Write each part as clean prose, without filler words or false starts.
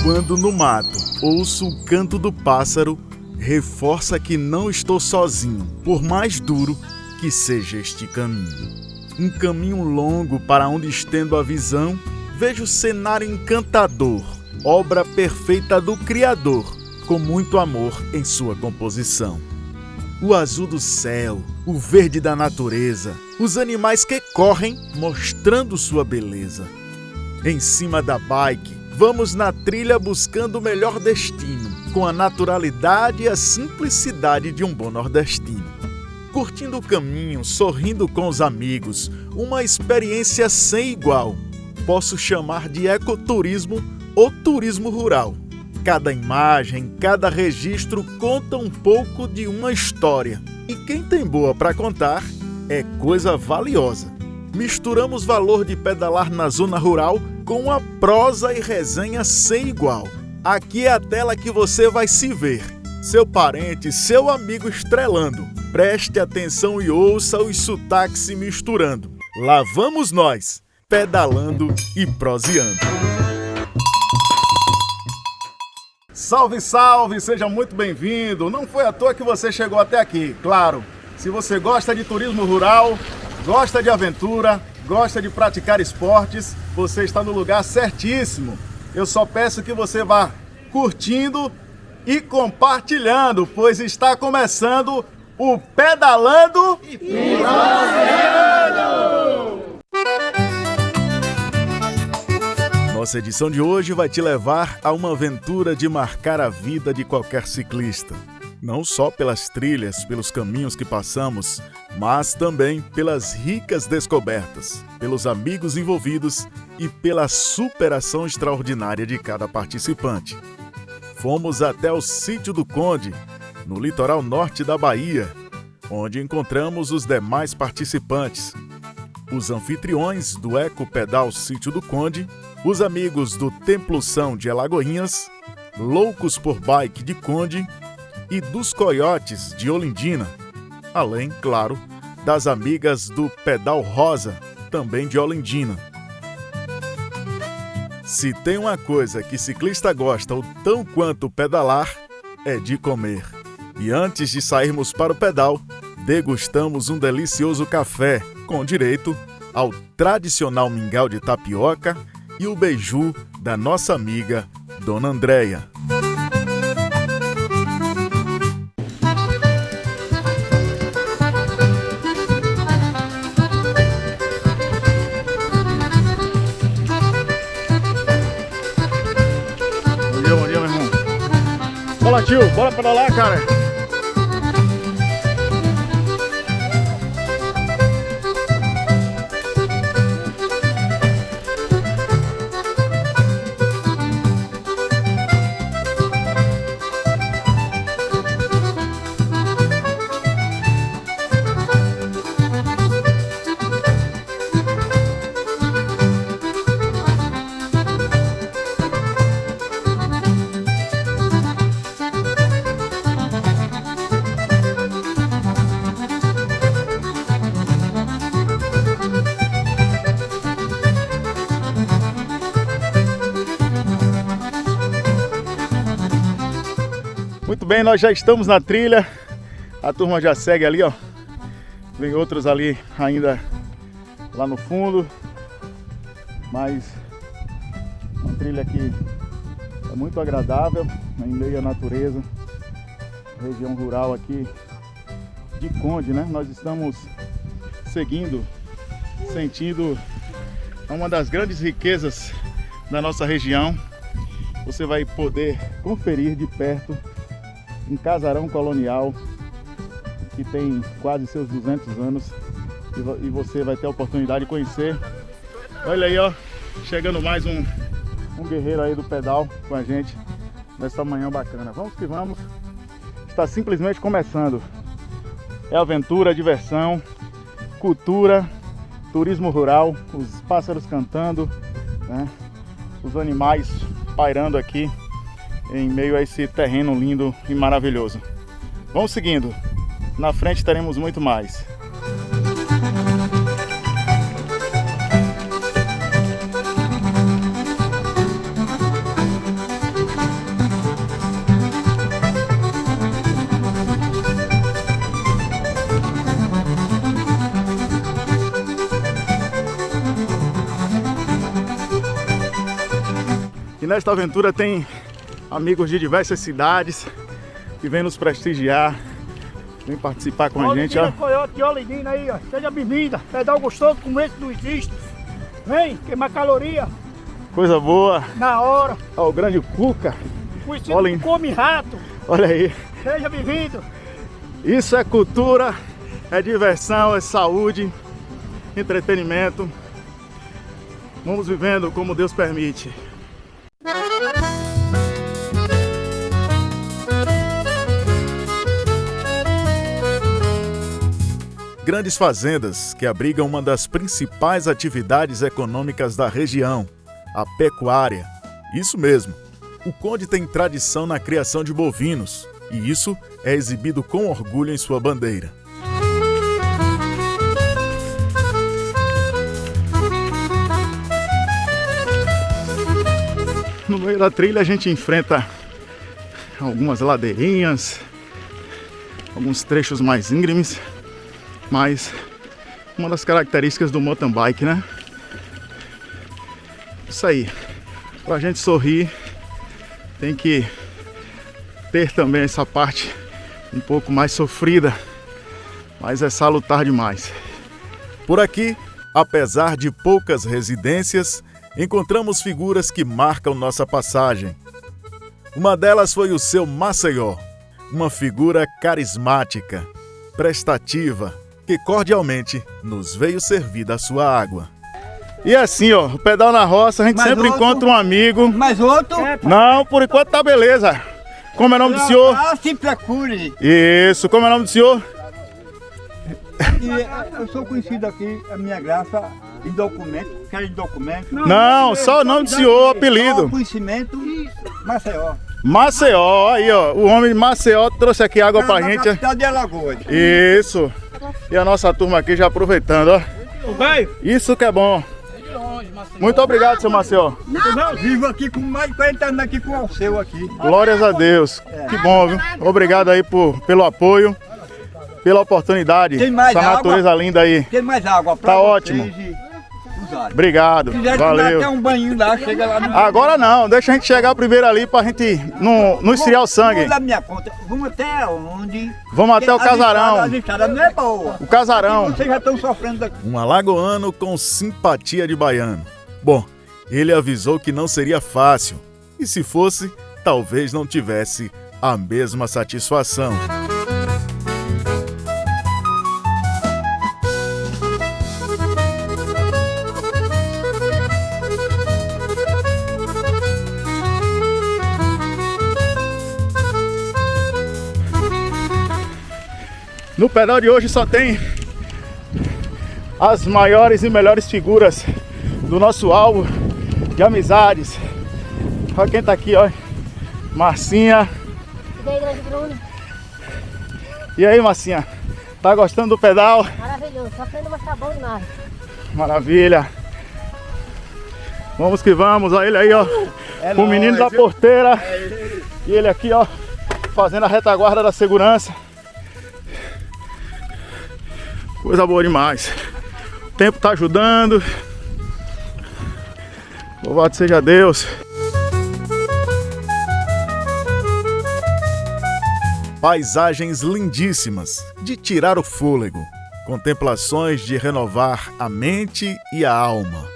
Quando no mato ouço o canto do pássaro, reforça que não estou sozinho, por mais duro que seja este caminho. Um caminho longo para onde estendo a visão, vejo cenário encantador, obra perfeita do Criador, com muito amor em sua composição. O azul do céu, o verde da natureza, os animais que correm mostrando sua beleza. Em cima da bike, vamos na trilha buscando o melhor destino, com a naturalidade e a simplicidade de um bom nordestino. Curtindo o caminho, sorrindo com os amigos, uma experiência sem igual. Posso chamar de ecoturismo ou turismo rural. Cada imagem, cada registro conta um pouco de uma história. E quem tem boa para contar é coisa valiosa. Misturamos valor de pedalar na zona rural com a prosa e resenha sem igual. Aqui é a tela que você vai se ver. Seu parente, seu amigo estrelando. Preste atenção e ouça os sotaques se misturando. Lá vamos nós, pedalando e proseando. Salve, salve! Seja muito bem-vindo! Não foi à toa que você chegou até aqui, claro. Se você gosta de turismo rural, gosta de aventura, gosta de praticar esportes, você está no lugar certíssimo. Eu só peço que você vá curtindo e compartilhando, pois está começando o Pedalando e Proseando! Nossa edição de hoje vai te levar a uma aventura de marcar a vida de qualquer ciclista. Não só pelas trilhas, pelos caminhos que passamos, mas também pelas ricas descobertas, pelos amigos envolvidos e pela superação extraordinária de cada participante. Fomos até o Sítio do Conde, no litoral norte da Bahia, onde encontramos os demais participantes, os anfitriões do Eco Pedal Sítio do Conde, os amigos do Templo São de Alagoinhas, Loucos por Bike de Conde e dos Coiotes de Olindina, além, claro, das amigas do Pedal Rosa, também de Olindina. Se tem uma coisa que ciclista gosta o tão quanto pedalar, é de comer. E antes de sairmos para o pedal, degustamos um delicioso café, com direito ao tradicional mingau de tapioca e o beiju da nossa amiga Dona Andréia. Bom dia, meu irmão. Fala, tio, bora pedalar, cara. Muito bem, nós já estamos na trilha, a turma já segue ali, ó. Vem outros ali ainda lá no fundo, mas uma trilha aqui é muito agradável, em meio à natureza, região rural aqui de Conde, né? Nós estamos seguindo, sentindo uma das grandes riquezas da nossa região. Você vai poder conferir de perto um casarão colonial que tem quase seus 200 anos e você vai ter a oportunidade de conhecer. Olha aí, ó, chegando mais um guerreiro aí do pedal com a gente nessa manhã bacana. Vamos que vamos, está simplesmente começando. É aventura, diversão, cultura, turismo rural, os pássaros cantando, né? Os animais pairando aqui em meio a esse terreno lindo e maravilhoso. Vamos seguindo, na frente teremos muito mais. E nesta aventura tem amigos de diversas cidades que vêm nos prestigiar, vêm participar com a gente. Ó. Coyote, Olidina aí, ó. Seja bem-vinda. Pedal gostoso como esse não existe. Vem, queimar caloria. Coisa boa. Na hora. Ó, o grande Cuca. Conhecido come rato. Olha aí. Seja bem-vindo. Isso é cultura, é diversão, é saúde, entretenimento. Vamos vivendo como Deus permite. Grandes fazendas que abrigam uma das principais atividades econômicas da região, a pecuária. Isso mesmo, o Conde tem tradição na criação de bovinos e isso é exibido com orgulho em sua bandeira. No meio da trilha a gente enfrenta algumas ladeirinhas, alguns trechos mais íngremes, mas uma das características do mountain bike, né? Isso aí, pra gente sorrir tem que ter também essa parte um pouco mais sofrida, mas é salutar demais. Por aqui, apesar de poucas residências, encontramos figuras que marcam nossa passagem. Uma delas foi o seu Maceió, uma figura carismática, prestativa, que cordialmente nos veio servir da sua água. E assim, ó, o pedal na roça, a gente sempre encontra um amigo. Mais outro? Não, por enquanto tá beleza. Como é o nome do senhor? Ah, se procure. Isso, como é o nome do senhor? E eu sou conhecido aqui, a minha graça, em documento, quer de documento. Não, só o nome do senhor, apelido. Só conhecimento, Maceió. Maceió, aí ó, o homem de Maceió trouxe aqui água pra gente. Capital de Alagoas. Isso. E a nossa turma aqui já aproveitando, ó. Isso que é bom. Muito obrigado, seu Maceió. Eu vivo aqui com mais de 40 anos aqui com o Alceu aqui. Glórias a Deus. Que bom, viu? Obrigado aí pelo apoio, pela oportunidade. Tem mais essa água? natureza linda aí. Tem mais água pra Tá vocês ótimo. usarem. Obrigado. Se quiser tomar até Valeu. um banho lá, chega lá no... Agora não, deixa a gente chegar primeiro ali pra gente não esfriar o sangue. Vamos da minha conta. Vamos até onde? Vamos até o casarão. As estradas não é boa. O casarão. Vocês já estão sofrendo daqui. Um alagoano com simpatia de baiano. Bom, ele avisou que não seria fácil. E se fosse, talvez não tivesse a mesma satisfação. No pedal de hoje só tem as maiores e melhores figuras do nosso álbum de amizades. Olha quem tá aqui, ó. Marcinha. E daí, grande Bruno? E aí, Marcinha? Tá gostando do pedal? Maravilhoso, sofrendo, mas tá bom demais. Maravilha. Vamos que vamos, olha ele aí, ó. É O menino da porteira. E ele aqui, ó, fazendo a retaguarda da segurança. Coisa boa demais. O tempo tá ajudando. Louvado seja Deus. Paisagens lindíssimas, de tirar o fôlego. Contemplações de renovar a mente e a alma.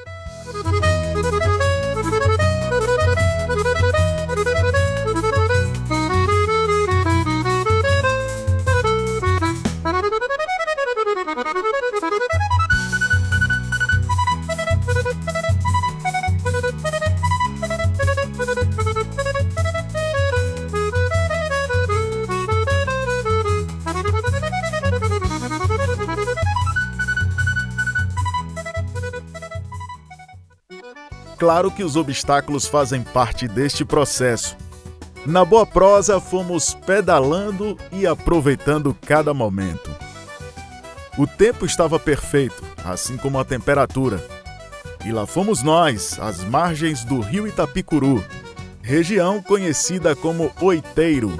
Claro que os obstáculos fazem parte deste processo. Na boa prosa, fomos pedalando e aproveitando cada momento. O tempo estava perfeito, assim como a temperatura. E lá fomos nós, às margens do rio Itapicuru, região conhecida como Oiteiro.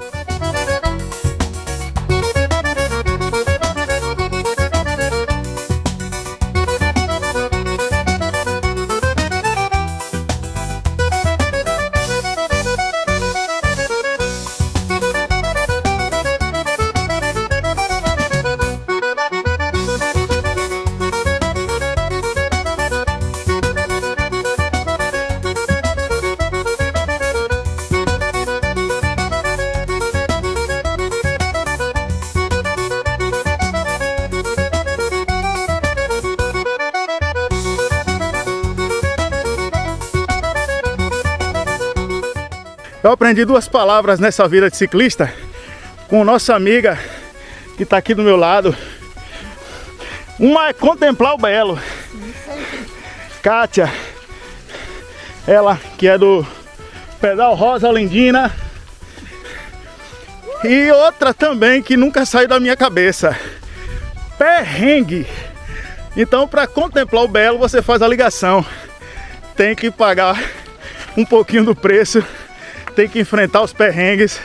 Eu aprendi duas palavras nessa vida de ciclista com nossa amiga que está aqui do meu lado. Uma é contemplar o belo. Kátia, ela que é do Pedal Rosa Lindina. E outra também que nunca saiu da minha cabeça: perrengue. Então, para contemplar o belo, você faz a ligação. Tem que pagar um pouquinho do preço, tem que enfrentar os perrengues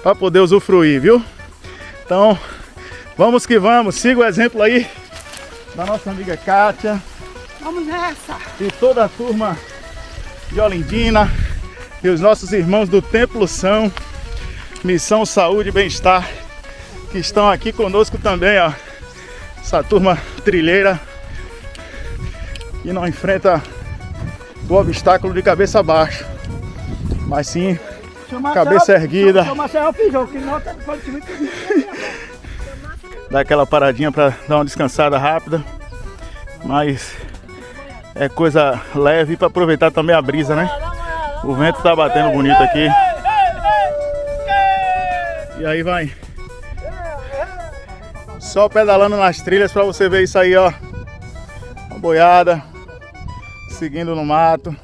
para poder usufruir, viu? Então, vamos que vamos. Siga o exemplo aí da nossa amiga Kátia. Vamos nessa! E toda a turma de Olindina e os nossos irmãos do Templo São, Missão Saúde e Bem-Estar, que estão aqui conosco também, ó. Essa turma trilheira que não enfrenta o obstáculo de cabeça abaixo, mas sim cabeça erguida. Dá aquela paradinha para dar uma descansada rápida, mas é coisa leve para aproveitar também a brisa, né? O vento tá batendo bonito aqui. E aí vai só pedalando nas trilhas para você ver isso aí, ó. Uma boiada, seguindo no mato.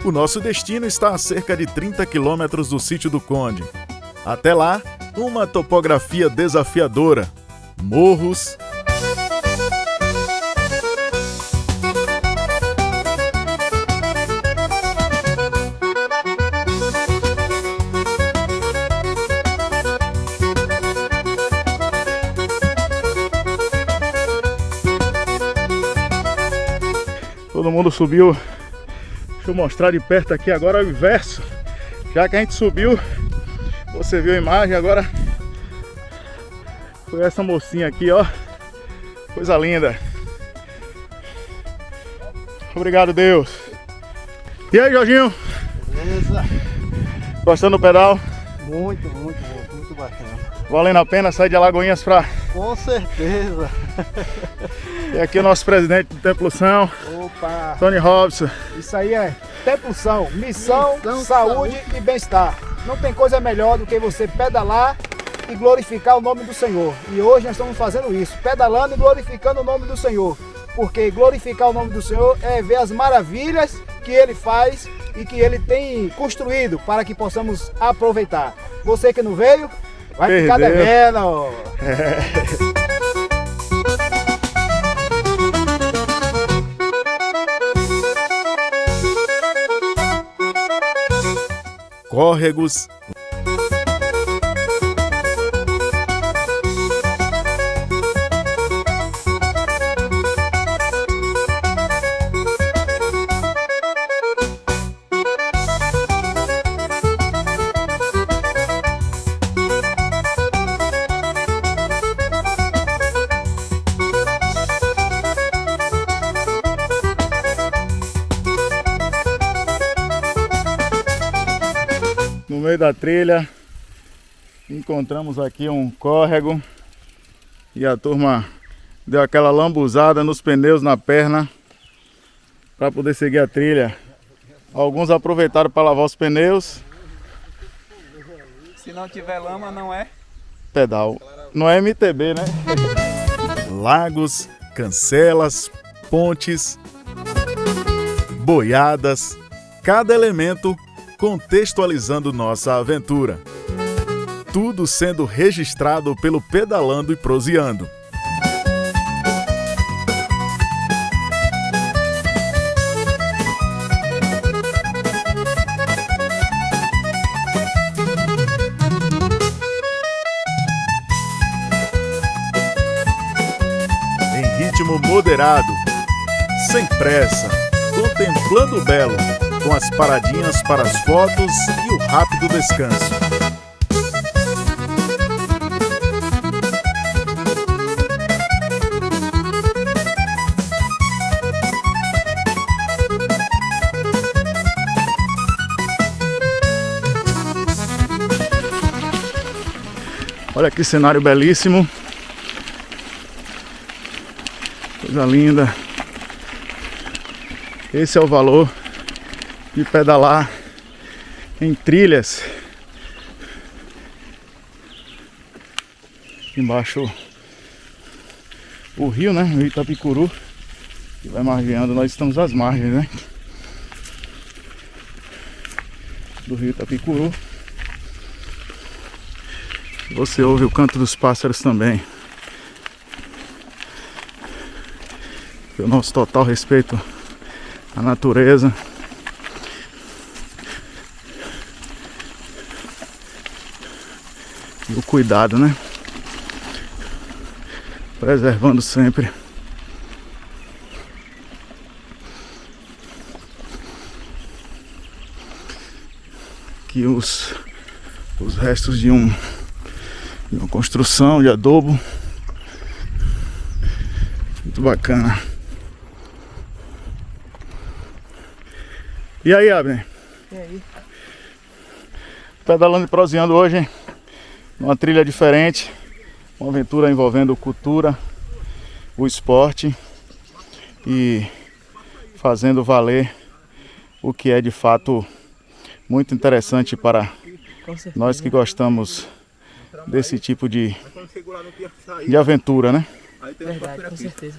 O nosso destino está a cerca de 30 quilômetros do sítio do Conde. Até lá, uma topografia desafiadora, morros, todo mundo subiu. Deixa eu mostrar de perto aqui agora o inverso. Já que a gente subiu, você viu a imagem, agora foi essa mocinha aqui, ó. Coisa linda. Obrigado, Deus. E aí, Jorginho? Beleza? Gostando do pedal? Muito bacana. Valendo a pena sair de Alagoinhas pra... Com certeza. E aqui o nosso presidente do Templo São, Opa! Tony Robson. Isso aí é Templo São, missão, saúde e bem-estar. Não tem coisa melhor do que você pedalar e glorificar o nome do Senhor. E hoje nós estamos fazendo isso, pedalando e glorificando o nome do Senhor. Porque glorificar o nome do Senhor é ver as maravilhas que Ele faz e que Ele tem construído para que possamos aproveitar. Você que não veio, vai ficar devendo. córregos, No meio da trilha, encontramos aqui um córrego e a turma deu aquela lambuzada nos pneus na perna para poder seguir a trilha. Alguns aproveitaram para lavar os pneus. Se não tiver lama, não é pedal. Não é MTB, né? lagos, cancelas, pontes, boiadas, cada elemento contextualizando nossa aventura. Tudo sendo registrado pelo Pedalando e Proseando. Em ritmo moderado, sem pressa, contemplando o belo, com as paradinhas para as fotos e o rápido descanso. Olha que cenário belíssimo. Coisa linda. Esse é o valor de pedalar em trilhas. Aqui embaixo o rio, né? O rio Itapicuru, que vai margeando. Nós estamos às margens, né? Do rio Itapicuru. Você ouve o canto dos pássaros também. O nosso total respeito à natureza. E o cuidado, né? Preservando sempre que os restos de uma construção de adobo. Muito bacana. E aí, Abner? E aí? Pedalando e proseando hoje, hein? Uma trilha diferente. Uma aventura envolvendo cultura, o esporte e fazendo valer o que é de fato muito interessante para nós que gostamos desse tipo de aventura, né? Verdade, com certeza.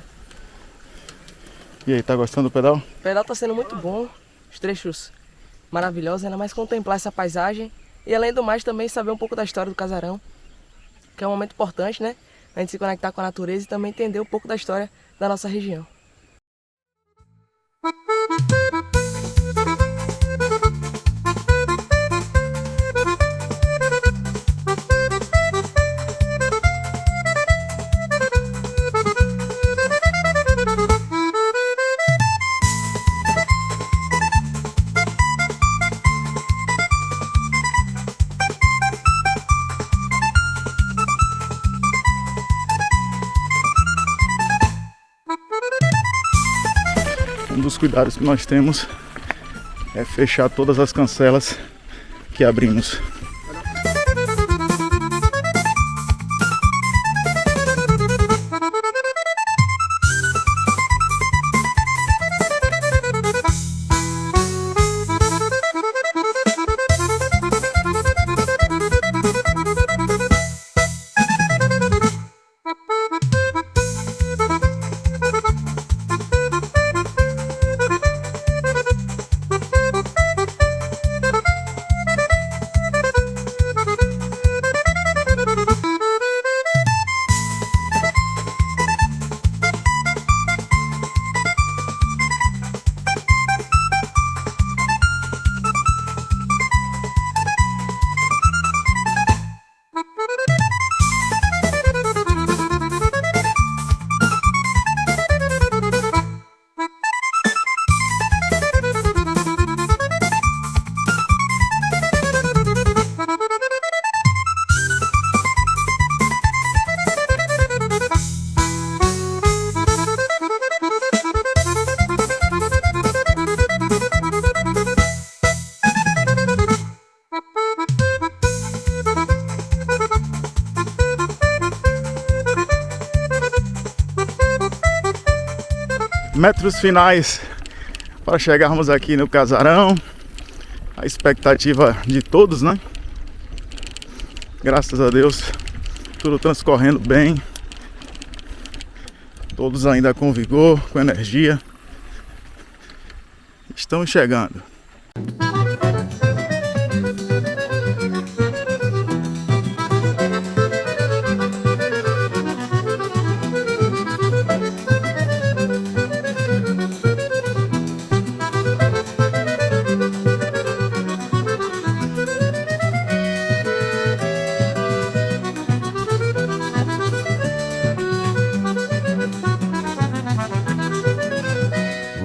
E aí, tá gostando do pedal? O pedal tá sendo muito bom, os trechos maravilhosos, ainda mais contemplar essa paisagem e além do mais também saber um pouco da história do casarão, que é um momento importante, né? A gente se conectar com a natureza e também entender um pouco da história da nossa região. Um dos cuidados que nós temos é fechar todas as cancelas que abrimos. Metros finais para chegarmos aqui no casarão. A expectativa de todos, né? Graças a Deus, tudo transcorrendo bem. Todos ainda com vigor, com energia. Estamos chegando.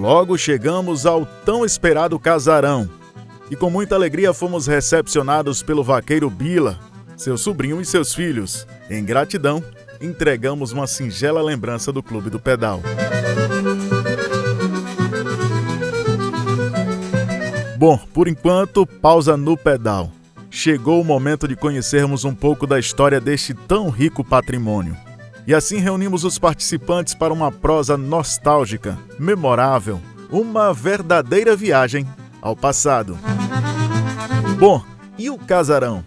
Logo chegamos ao tão esperado casarão e com muita alegria fomos recepcionados pelo vaqueiro Bila, seu sobrinho e seus filhos. Em gratidão, entregamos uma singela lembrança do Clube do Pedal. Bom, por enquanto, pausa no pedal. chegou o momento de conhecermos um pouco da história deste tão rico patrimônio. E assim reunimos os participantes para uma prosa nostálgica, memorável, uma verdadeira viagem ao passado. Bom, e o casarão?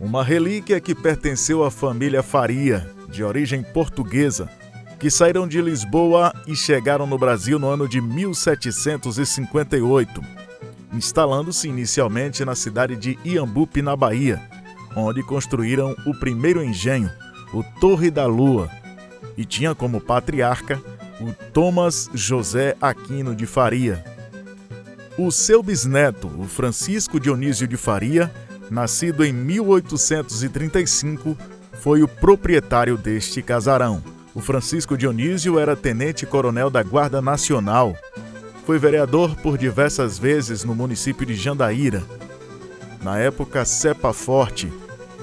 Uma relíquia que pertenceu à família Faria, de origem portuguesa, que saíram de Lisboa e chegaram no Brasil no ano de 1758, instalando-se inicialmente na cidade de Iambupe, na Bahia, onde construíram o primeiro engenho, o Torre da Lua, e tinha como patriarca o Thomas José Aquino de Faria. O seu bisneto, o Francisco Dionísio de Faria, nascido em 1835, foi o proprietário deste casarão. O Francisco Dionísio era tenente-coronel da Guarda Nacional. Foi vereador por diversas vezes no município de Jandaíra. Na época cepa forte,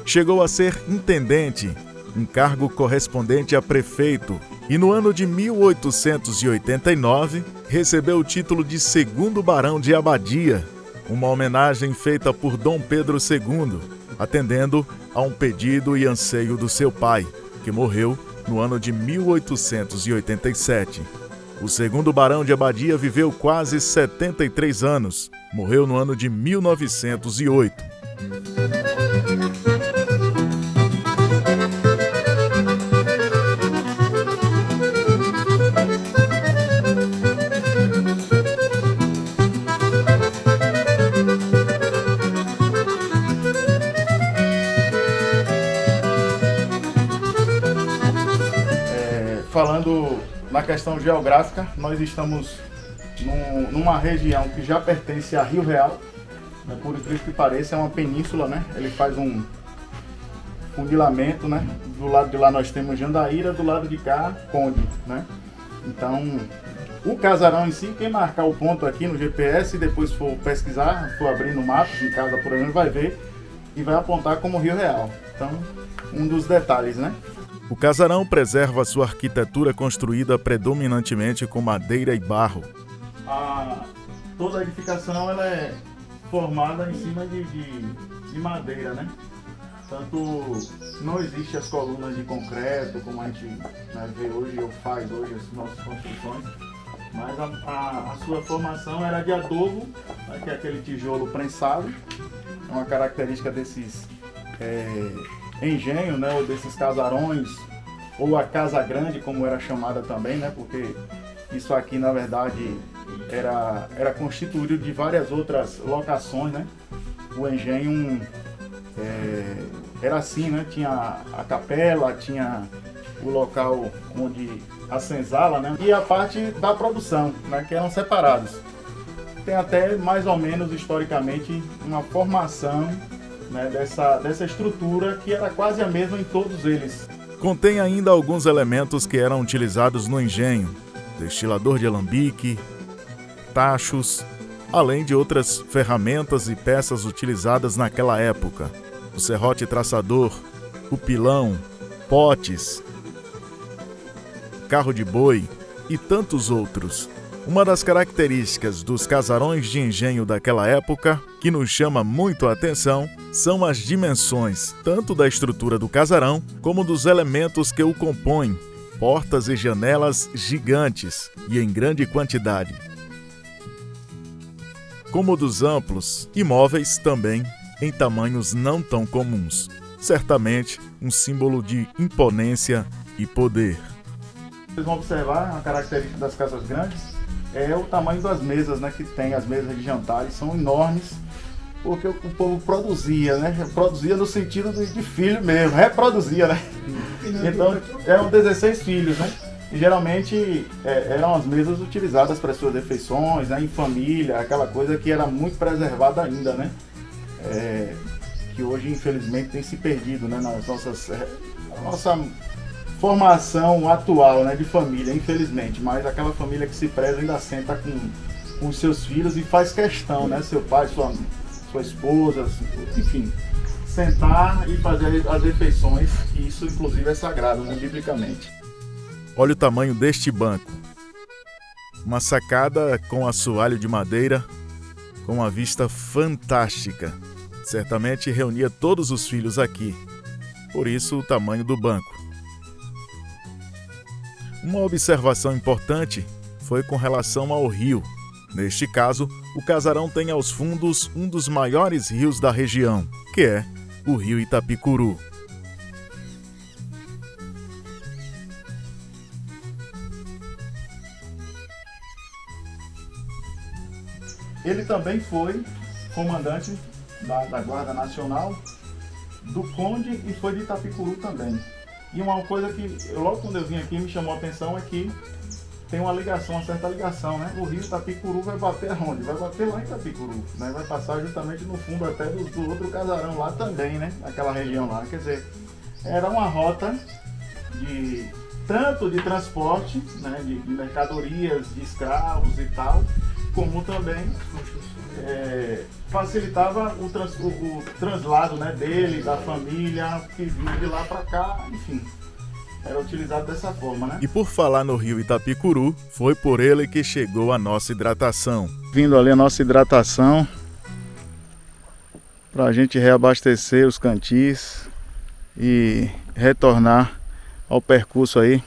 chegou a ser intendente, um cargo correspondente a prefeito, e no ano de 1889 recebeu o título de segundo barão de Abadia, uma homenagem feita por Dom Pedro II, atendendo a um pedido e anseio do seu pai, que morreu no ano de 1887. O segundo barão de Abadia viveu quase 73 anos, morreu no ano de 1908. Falando na questão geográfica, nós estamos numa região que já pertence a Rio Real, né? Por incrível que pareça, é uma península, né? Ele faz um fundilamento, né? Do lado de lá nós temos Jandaíra, do lado de cá, Conde, né? Então, o casarão em si, quem marcar o ponto aqui no GPS e depois for pesquisar, for abrir no mapa, em casa, por exemplo, vai ver e vai apontar como Rio Real. Então, um dos detalhes, né? O casarão preserva sua arquitetura construída predominantemente com madeira e barro. Toda a edificação ela é formada em cima de madeira, né? Tanto não existe as colunas de concreto, como a gente, né, vê hoje ou faz hoje as nossas construções, mas a sua formação era de adobo, né, que é aquele tijolo prensado. É uma característica desses engenho, né, ou desses casarões, ou a casa grande, como era chamada também, né, porque isso aqui na verdade era constituído de várias outras locações, né. O engenho era assim, né, tinha a capela, tinha o local onde a senzala, né, e a parte da produção, né, que eram separados. Tem até mais ou menos historicamente uma formação, né, dessa estrutura que era quase a mesma em todos eles. Contém ainda alguns elementos que eram utilizados no engenho: destilador de alambique, tachos, além de outras ferramentas e peças utilizadas naquela época: o serrote traçador, o pilão, potes, carro de boi e tantos outros. Uma das características dos casarões de engenho daquela época, que nos chama muito a atenção, são as dimensões, tanto da estrutura do casarão, como dos elementos que o compõem, portas e janelas gigantes e em grande quantidade, como dos amplos e móveis também em tamanhos não tão comuns. Certamente um símbolo de imponência e poder. Vocês vão observar a característica das casas grandes é o tamanho das mesas, né, que tem. As mesas de jantares são enormes, porque o povo produzia, né? Produzia no sentido de filho mesmo, reproduzia, né? Então eram 16 filhos, né? E geralmente eram as mesas utilizadas para as suas refeições, né, em família, aquela coisa que era muito preservada ainda, né? Que hoje infelizmente tem se perdido, né, nas nossa formação atual, né, de família, infelizmente. Mas aquela família que se preza ainda senta com os seus filhos e faz questão, né, seu pai, sua esposa, enfim, sentar e fazer as refeições, que isso inclusive é sagrado, né, biblicamente. Olha o tamanho deste banco. Uma sacada com assoalho de madeira, com uma vista fantástica. Certamente reunia todos os filhos aqui, por isso o tamanho do banco. Uma observação importante foi com relação ao rio. Neste caso, o casarão tem aos fundos um dos maiores rios da região, que é o rio Itapicuru. Ele também foi comandante da Guarda Nacional, do Conde, e foi de Itapicuru também. E uma coisa que, logo quando eu vim aqui, me chamou a atenção é que tem uma ligação, uma certa ligação, né? O rio Itapicuru vai bater aonde? Vai bater lá em Itapicuru, né? Vai passar justamente no fundo até do outro casarão lá também, né? Naquela região lá. Quer dizer, era uma rota tanto de transporte, né? De mercadorias, de escravos e tal, como também facilitava o translado, né, dele, da família, que vinha de lá para cá, enfim. Era utilizado dessa forma, né? E por falar no rio Itapicuru, foi por ele que chegou a nossa hidratação. Vindo ali a nossa hidratação, para a gente reabastecer os cantis e retornar ao percurso aí.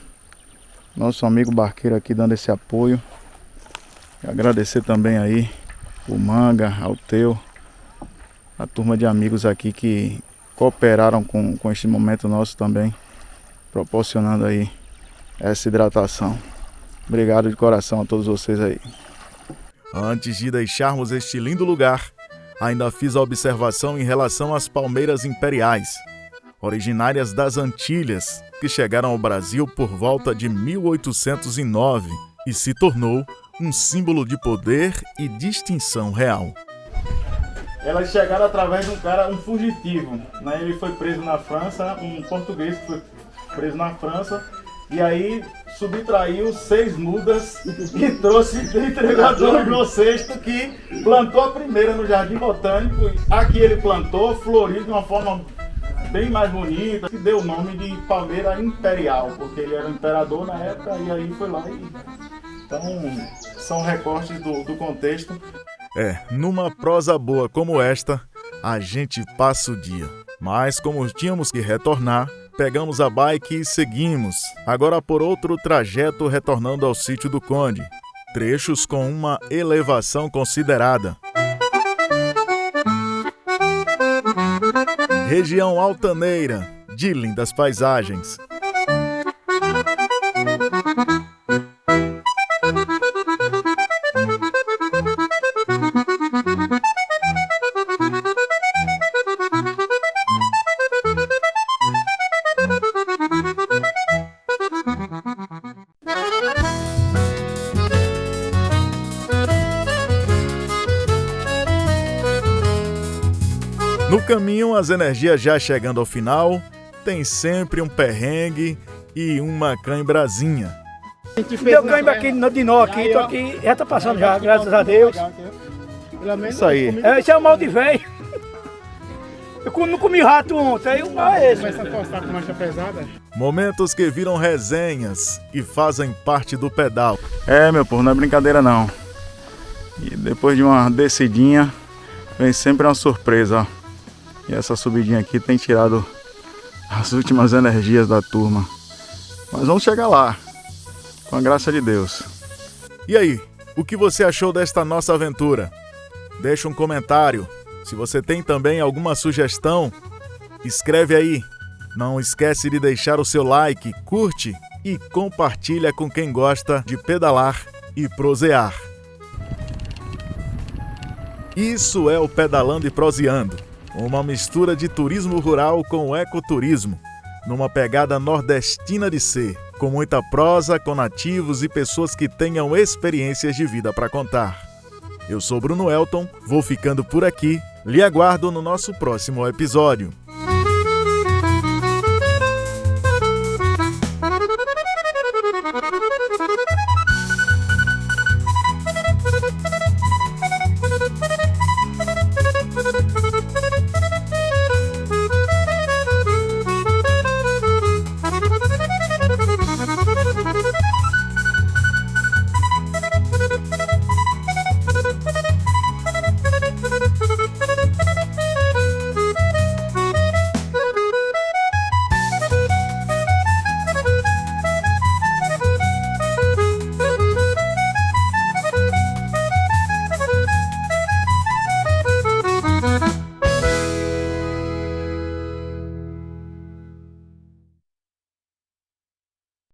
Nosso amigo barqueiro aqui dando esse apoio. E agradecer também aí o Manga, ao Teu, a turma de amigos aqui que cooperaram com este momento nosso também, proporcionando aí essa hidratação. Obrigado de coração a todos vocês aí. Antes de deixarmos este lindo lugar, ainda fiz a observação em relação às palmeiras imperiais, originárias das Antilhas, que chegaram ao Brasil por volta de 1809 e se tornou um símbolo de poder e distinção real. Elas chegaram através de um fugitivo, né? Ele foi preso na França, um português que foi preso na França, e aí subtraiu 6 mudas e trouxe, entregou a Dom João VI, que plantou a primeira no Jardim Botânico. Aqui ele plantou, floriu de uma forma bem mais bonita, que deu o nome de palmeira imperial, porque ele era o imperador na época, e aí foi lá e... Então, são recortes do contexto. Numa prosa boa como esta, a gente passa o dia. Mas como tínhamos que retornar, pegamos a bike e seguimos. Agora por outro trajeto retornando ao sítio do Conde. Trechos com uma elevação considerada. Região altaneira, de lindas paisagens. No caminho, as energias já chegando ao final, tem sempre um perrengue e uma cãibrazinha. Deu cãibra aqui de nó aqui, tô aqui, já tá passando já, graças a Deus. Isso aí. Esse é o mal de velho. Eu não comi rato ontem, aí o mal é esse. Começa a postar com marcha pesada. Momentos que viram resenhas e fazem parte do pedal. Meu povo, não é brincadeira não. E depois de uma descidinha, vem sempre uma surpresa, ó. E essa subidinha aqui tem tirado as últimas energias da turma. Mas vamos chegar lá, com a graça de Deus. E aí, o que você achou desta nossa aventura? Deixa um comentário. Se você tem também alguma sugestão, escreve aí. Não esquece de deixar o seu like, curte e compartilha com quem gosta de pedalar e prosear. Isso é o Pedalando e Proseando, uma mistura de turismo rural com ecoturismo, numa pegada nordestina de ser, com muita prosa, com nativos e pessoas que tenham experiências de vida para contar. Eu sou Bruno Elton, vou ficando por aqui, lhe aguardo no nosso próximo episódio.